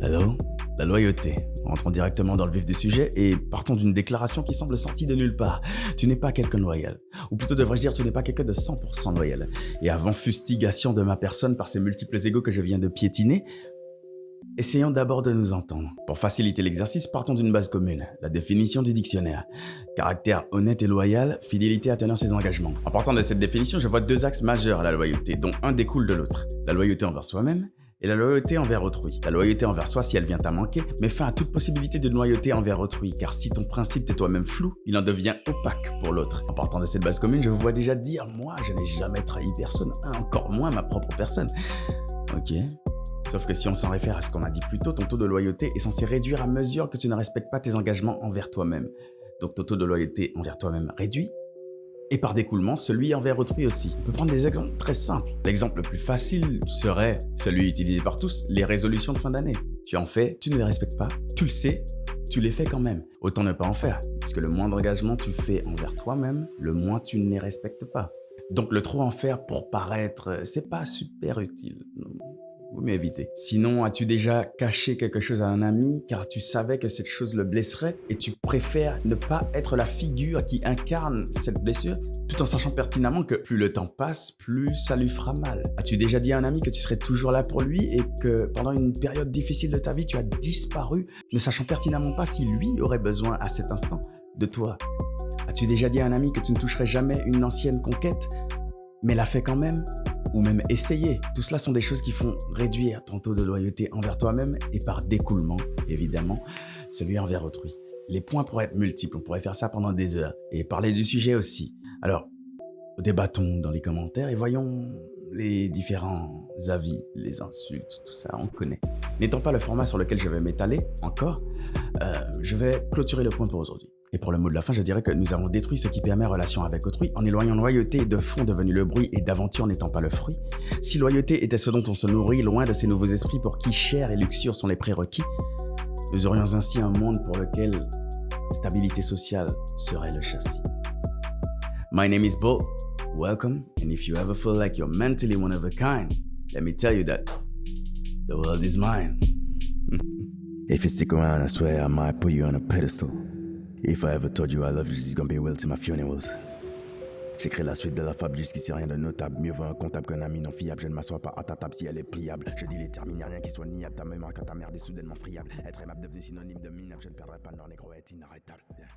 Hello, la loyauté. Entrons directement dans le vif du sujet et partons d'une déclaration qui semble sortie de nulle part. Tu n'es pas quelqu'un de loyal. Ou plutôt devrais-je dire, tu n'es pas quelqu'un de 100% loyal. Et avant fustigation de ma personne par ces multiples égos que je viens de piétiner, essayons d'abord de nous entendre. Pour faciliter l'exercice, partons d'une base commune, la définition du dictionnaire. Caractère honnête et loyal, fidélité à tenir ses engagements. En partant de cette définition, je vois deux axes majeurs à la loyauté, dont un découle de l'autre. La loyauté envers soi-même et la loyauté envers autrui. La loyauté envers soi, si elle vient à manquer, met fin à toute possibilité de loyauté envers autrui, car si ton principe est toi-même flou, il en devient opaque pour l'autre. En partant de cette base commune, je vous vois déjà dire, moi, je n'ai jamais trahi personne, encore moins ma propre personne. Ok. Sauf que si on s'en réfère à ce qu'on a dit plus tôt, ton taux de loyauté est censé réduire à mesure que tu ne respectes pas tes engagements envers toi-même. Donc ton taux de loyauté envers toi-même réduit, et par découlement, celui envers autrui aussi. On peut prendre des exemples très simples. L'exemple le plus facile serait celui utilisé par tous, les résolutions de fin d'année. Tu en fais, tu ne les respectes pas, tu le sais, tu les fais quand même. Autant ne pas en faire, puisque le moindre engagement tu fais envers toi-même, le moins tu ne les respectes pas. Donc le trop en faire pour paraître, c'est pas super utile. Vaut mieux éviter. Sinon, as-tu déjà caché quelque chose à un ami car tu savais que cette chose le blesserait et tu préfères ne pas être la figure qui incarne cette blessure tout en sachant pertinemment que plus le temps passe, plus ça lui fera mal. As-tu déjà dit à un ami que tu serais toujours là pour lui et que pendant une période difficile de ta vie, tu as disparu ne sachant pertinemment pas si lui aurait besoin à cet instant de toi? As-tu déjà dit à un ami que tu ne toucherais jamais une ancienne conquête mais l'a fait quand même? Ou même essayer. Tout cela sont des choses qui font réduire ton taux de loyauté envers toi-même et par découlement, évidemment, celui envers autrui. Les points pourraient être multiples, on pourrait faire ça pendant des heures et parler du sujet aussi. Alors, débattons dans les commentaires et voyons les différents avis, les insultes, tout ça, on connaît. N'étant pas le format sur lequel je vais m'étaler encore, je vais clôturer le point pour aujourd'hui. Et pour le mot de la fin, je dirais que nous avons détruit ce qui permet relation avec autrui en éloignant loyauté de fond devenu le bruit et d'aventure n'étant pas le fruit. Si loyauté était ce dont on se nourrit loin de ces nouveaux esprits pour qui chair et luxure sont les prérequis, nous aurions ainsi un monde pour lequel stabilité sociale serait le châssis. My name is Bo. Welcome, and if you ever feel like you're mentally one of a kind, let me tell you that the world is mine. If you stick around, I swear I might put you on a pedestal. If I ever told you I love you, it's gonna be well to my funerals. J'écris la suite de la fable, jusqu'ici rien de notable. Mieux vaut un comptable qu'un ami non fiable. Je ne m'assois pas à ta table si elle est pliable. Je dis les termes, il n'y a rien qui soit niable. Ta mémoire quand ta merde est soudainement friable. Être aimable devenu synonyme de minable. Je ne perdrai pas le nord, négro est inarrêtable. Yeah.